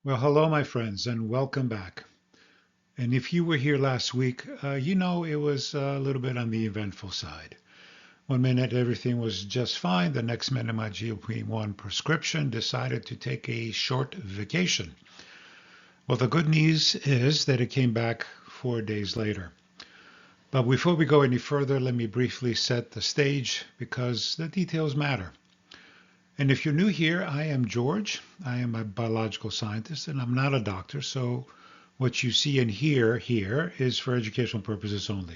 Well, hello, my friends, and welcome back. And if you were here last week, you know it was a little bit on the eventful side. One minute everything was just fine. The next minute my GLP-1 prescription decided to take a short vacation. Well, the good news is that it came back 4 days later. But before we go any further, let me briefly set the stage because the details matter. And if you're new here, I am George. I am a biological scientist and I'm not a doctor, so what you see and hear here is for educational purposes only.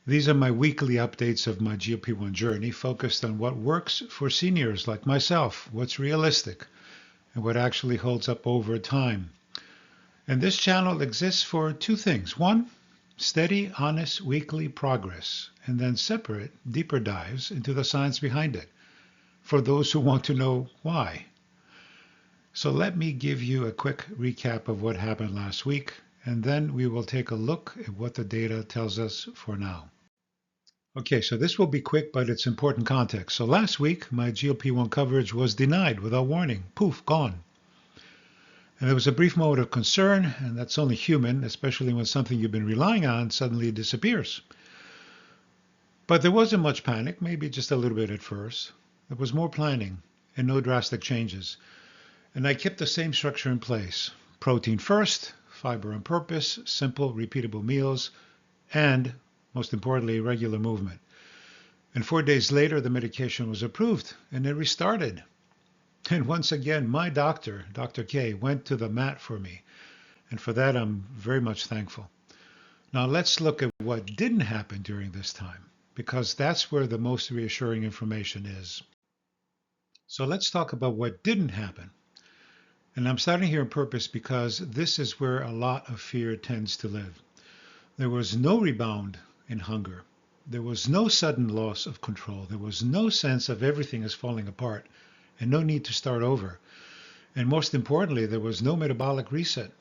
These are my weekly updates of my GLP-1 journey focused on what works for seniors like myself, what's realistic, and what actually holds up over time. And this channel exists for two things. One, steady, honest weekly progress, and then separate, deeper dives into the science behind it for those who want to know why. So let me give you a quick recap of what happened last week, and then we will take a look at what the data tells us for now. Okay, so this will be quick, but it's important context. So last week, my GLP-1 coverage was denied without warning. Poof, gone. And there was a brief moment of concern, and that's only human, especially when something you've been relying on suddenly disappears. But there wasn't much panic, maybe just a little bit at first. There was more planning and no drastic changes. And I kept the same structure in place. Protein first, fiber on purpose, simple, repeatable meals, and, most importantly, regular movement. And 4 days later, the medication was approved, and it restarted. And once again, my doctor, Dr. K, went to the mat for me. And for that, I'm very much thankful. Now, let's look at what didn't happen during this time, because that's where the most reassuring information is. So let's talk about what didn't happen. And I'm starting here on purpose because this is where a lot of fear tends to live. There was no rebound in hunger. There was no sudden loss of control. There was no sense of everything is falling apart and no need to start over. And most importantly, there was no metabolic reset.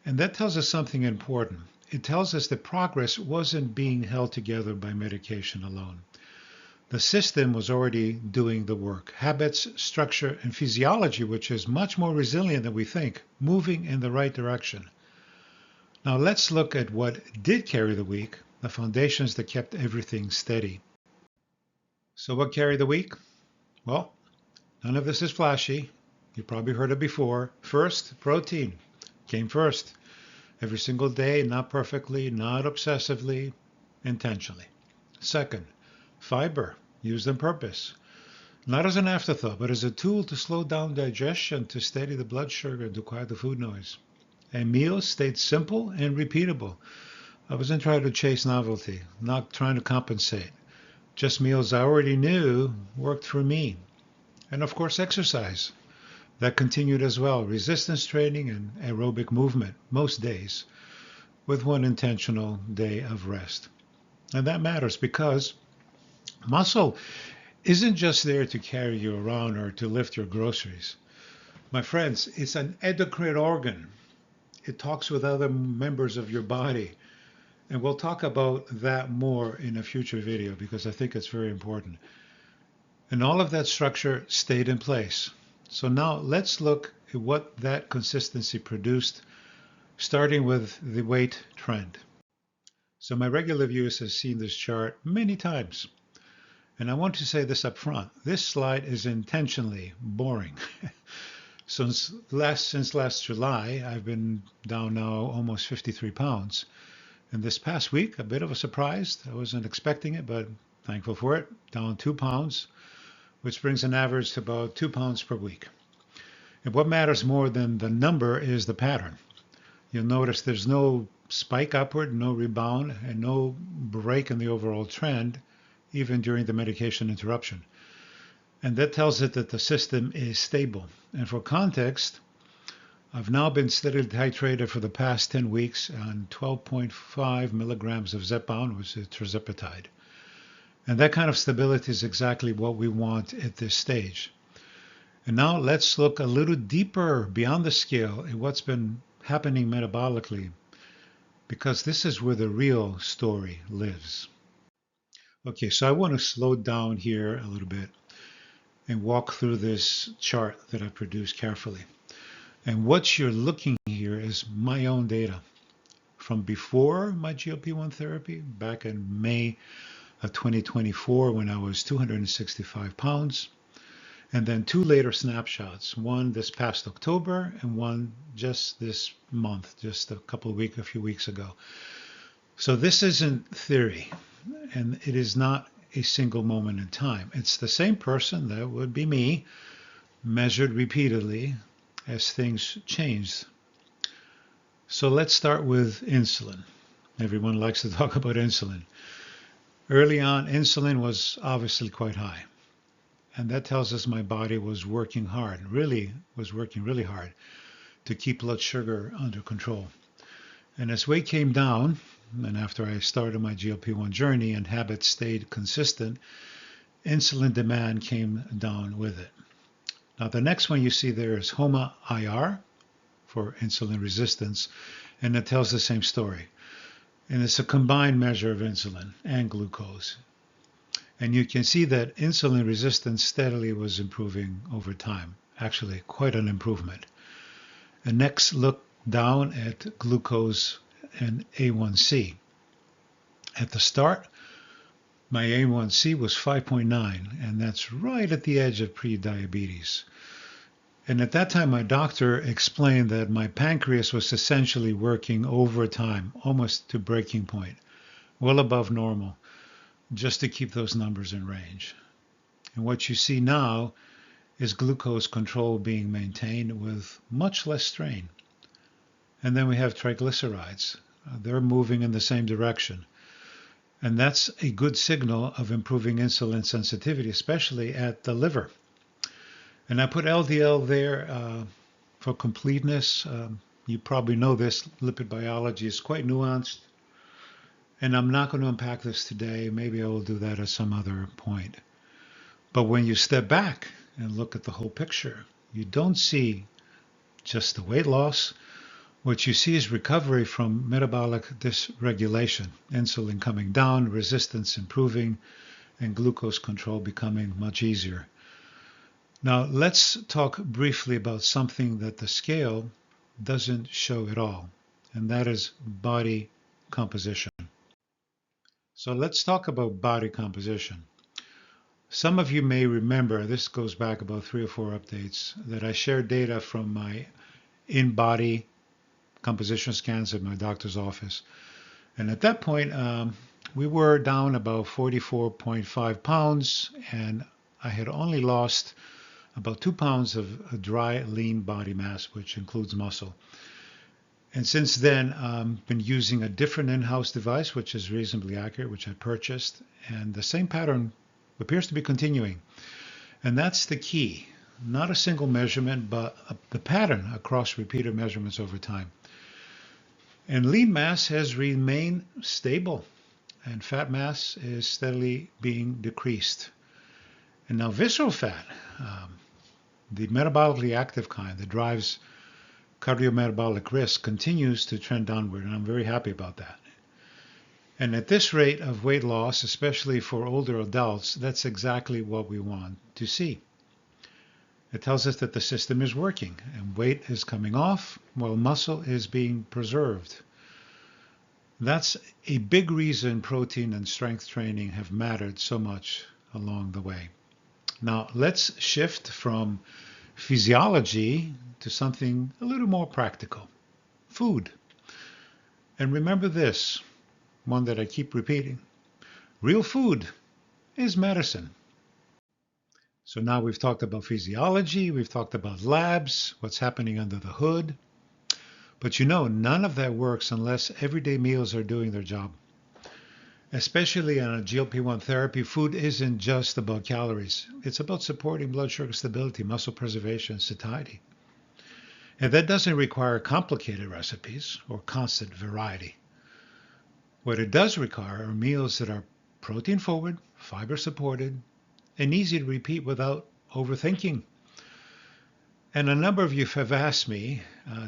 And that tells us something important. It tells us that progress wasn't being held together by medication alone. The system was already doing the work. Habits, structure, and physiology, which is much more resilient than we think, moving in the right direction. Now let's look at what did carry the week, the foundations that kept everything steady. So what carried the week? Well, none of this is flashy. You probably heard it before. First, protein came first. Every single day, not perfectly, not obsessively, intentionally. Second, fiber, used on purpose. Not as an afterthought, but as a tool to slow down digestion, to steady the blood sugar, and to quiet the food noise. And meals stayed simple and repeatable. I wasn't trying to chase novelty, not trying to compensate. Just meals I already knew worked for me. And of course, exercise. That continued as well. Resistance training and aerobic movement most days, with one intentional day of rest. And that matters because muscle isn't just there to carry you around or to lift your groceries. My friends, it's an endocrine organ. It talks with other members of your body. And we'll talk about that more in a future video because I think it's very important. And all of that structure stayed in place. So now let's look at what that consistency produced, starting with the weight trend. So my regular viewers have seen this chart many times. And I want to say this up front. This slide is intentionally boring. Since last July, I've been down now almost 53 pounds. And this past week, a bit of a surprise. I wasn't expecting it, but thankful for it. Down 2 pounds, which brings an average to about 2 pounds per week. And what matters more than the number is the pattern. You'll notice there's no spike upward, no rebound, and no break in the overall trend, even during the medication interruption. And that tells it that the system is stable. And for context, I've now been steadily titrated for the past 10 weeks on 12.5 milligrams of Zepbound, which is tirzepatide. And that kind of stability is exactly what we want at this stage. And now let's look a little deeper beyond the scale at what's been happening metabolically, because this is where the real story lives. Okay, so I want to slow down here a little bit and walk through this chart that I produced carefully. And what you're looking here is my own data from before my GLP-1 therapy back in May of 2024 when I was 265 pounds. And then two later snapshots, one this past October and one just this month, just a few weeks ago. So this isn't theory, and it is not a single moment in time. It's the same person, that would be me, measured repeatedly as things change. So let's start with insulin. Everyone likes to talk about insulin. Early on, insulin was obviously quite high. And that tells us my body was working hard, really hard to keep blood sugar under control. And as weight came down, and after I started my GLP-1 journey and habits stayed consistent, insulin demand came down with it. Now the next one you see there is HOMA-IR for insulin resistance, and it tells the same story. And it's a combined measure of insulin and glucose. And you can see that insulin resistance steadily was improving over time, actually quite an improvement. And next, look down at glucose and A1C. At the start, my A1C was 5.9, and that's right at the edge of pre-diabetes. And at that time, my doctor explained that my pancreas was essentially working overtime, almost to breaking point, well above normal, just to keep those numbers in range. And what you see now is glucose control being maintained with much less strain. And then we have triglycerides. They're moving in the same direction. And that's a good signal of improving insulin sensitivity, especially at the liver. And I put LDL there for completeness. You probably know this. Lipid biology is quite nuanced. And I'm not going to unpack this today. Maybe I will do that at some other point. But when you step back and look at the whole picture, you don't see just the weight loss. What you see is recovery from metabolic dysregulation, insulin coming down, resistance improving, and glucose control becoming much easier. Now, let's talk briefly about something that the scale doesn't show at all, and that is body composition. So let's talk about body composition. Some of you may remember, this goes back about 3 or 4 updates, that I shared data from my in-body composition scans at my doctor's office. And at that point, we were down about 44.5 pounds, and I had only lost about 2 pounds of dry, lean body mass, which includes muscle. And since then, I've been using a different in-house device, which is reasonably accurate, which I purchased. And the same pattern appears to be continuing. And that's the key. Not a single measurement, but the pattern across repeated measurements over time. And lean mass has remained stable, and fat mass is steadily being decreased. And now visceral fat, the metabolically active kind that drives cardiometabolic risk, continues to trend downward, and I'm very happy about that. And at this rate of weight loss, especially for older adults, that's exactly what we want to see. It tells us that the system is working and weight is coming off while muscle is being preserved. That's a big reason protein and strength training have mattered so much along the way. Now let's shift from physiology to something a little more practical. Food. And remember this, one that I keep repeating. Real food is medicine. So now we've talked about physiology, we've talked about labs, what's happening under the hood. But you know, none of that works unless everyday meals are doing their job. Especially on a GLP-1 therapy, food isn't just about calories. It's about supporting blood sugar stability, muscle preservation, satiety. And that doesn't require complicated recipes or constant variety. What it does require are meals that are protein forward, fiber supported, and easy to repeat without overthinking. And a number of you have asked me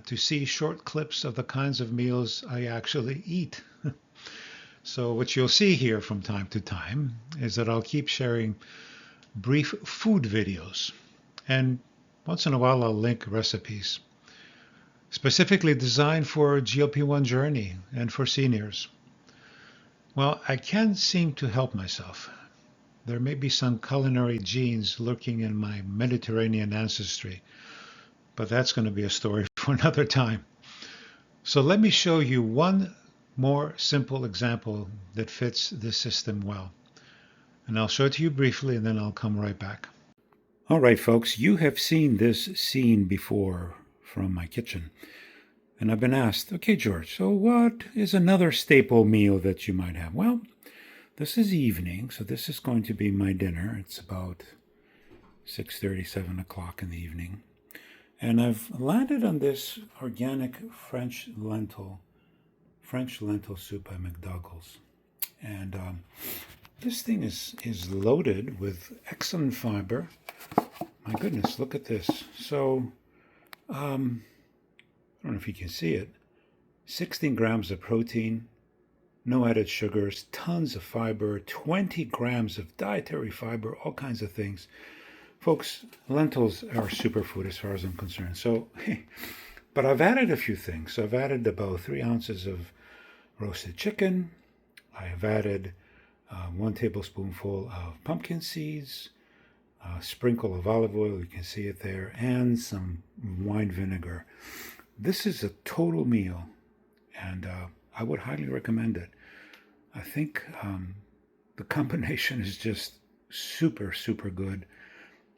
to see short clips of the kinds of meals I actually eat. So what you'll see here from time to time is that I'll keep sharing brief food videos. And once in a while I'll link recipes. specifically designed for GLP-1 journey and for seniors. Well, I can't seem to help myself. There may be some culinary genes lurking in my Mediterranean ancestry, but that's going to be a story for another time. So let me show you one more simple example that fits this system well. And I'll show it to you briefly, and then I'll come right back. All right, folks, you have seen this scene before from my kitchen. And I've been asked, okay, George, so what is another staple meal that you might have? Well, this is evening, so this is going to be my dinner. It's about 6:30, 7 o'clock in the evening. And I've landed on this organic French lentil soup by McDougall's. And this thing is loaded with excellent fiber. My goodness, look at this. So, I don't know if you can see it. 16 grams of protein, no added sugars, tons of fiber, 20 grams of dietary fiber, all kinds of things. Folks, lentils are superfood as far as I'm concerned. So, but I've added a few things. So I've added about 3 ounces of roasted chicken. I have added 1 tablespoonful of pumpkin seeds, a sprinkle of olive oil, you can see it there, and some wine vinegar. This is a total meal, and I would highly recommend it. I think the combination is just super, super good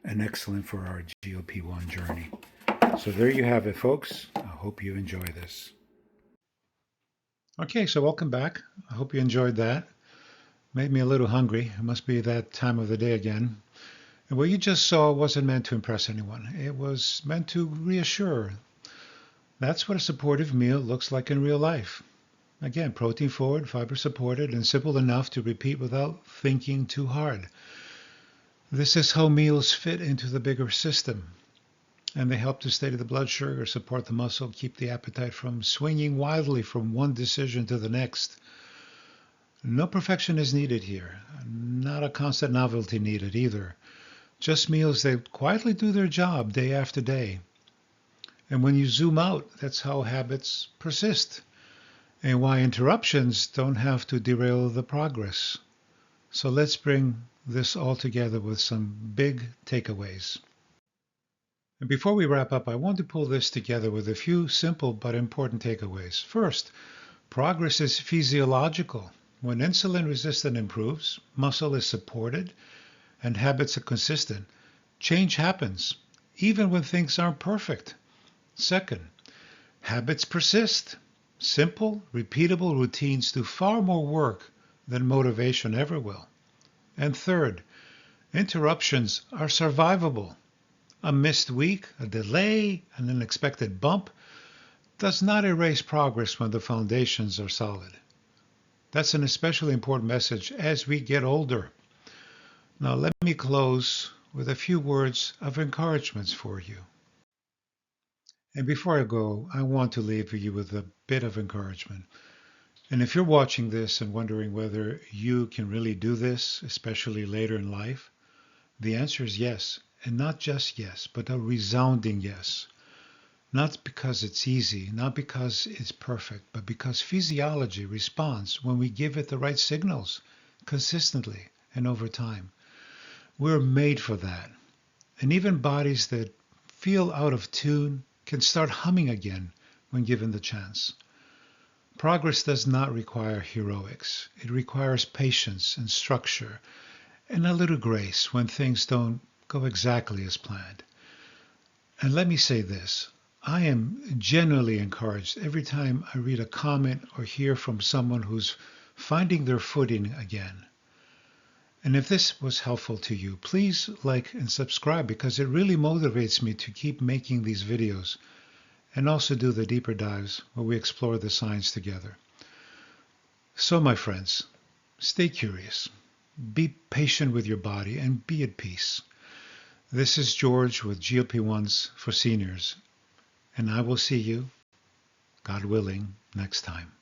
and excellent for our GLP-1 journey. So there you have it, folks. I hope you enjoy this. Okay, so welcome back. I hope you enjoyed that. Made me a little hungry. It must be that time of the day again. And what you just saw wasn't meant to impress anyone. It was meant to reassure. That's what a supportive meal looks like in real life. Again, protein forward, fiber supported, and simple enough to repeat without thinking too hard. This is how meals fit into the bigger system. And they help to steady the blood sugar, support the muscle, keep the appetite from swinging wildly from one decision to the next. No perfection is needed here. Not a constant novelty needed either. Just meals that quietly do their job day after day. And when you zoom out, that's how habits persist. And why interruptions don't have to derail the progress. So let's bring this all together with some big takeaways. And before we wrap up, I want to pull this together with a few simple but important takeaways. First, progress is physiological. When insulin resistance improves, muscle is supported, and habits are consistent, change happens, even when things aren't perfect. Second, habits persist. Simple, repeatable routines do far more work than motivation ever will. And third, interruptions are survivable. A missed week, a delay, an unexpected bump does not erase progress when the foundations are solid. That's an especially important message as we get older. Now let me close with a few words of encouragement for you. And before I go, I want to leave you with a bit of encouragement. And if you're watching this and wondering whether you can really do this, especially later in life, the answer is yes. And not just yes, but a resounding yes. Not because it's easy, not because it's perfect, but because physiology responds when we give it the right signals, consistently and over time. We're made for that. And even bodies that feel out of tune can start humming again when given the chance. Progress does not require heroics. It requires patience and structure and a little grace when things don't go exactly as planned. And let me say this. I am genuinely encouraged every time I read a comment or hear from someone who's finding their footing again. And if this was helpful to you, please like and subscribe because it really motivates me to keep making these videos and also do the deeper dives where we explore the science together. So my friends, stay curious, be patient with your body, and be at peace. This is George with GLP-1s for Seniors, and I will see you, God willing, next time.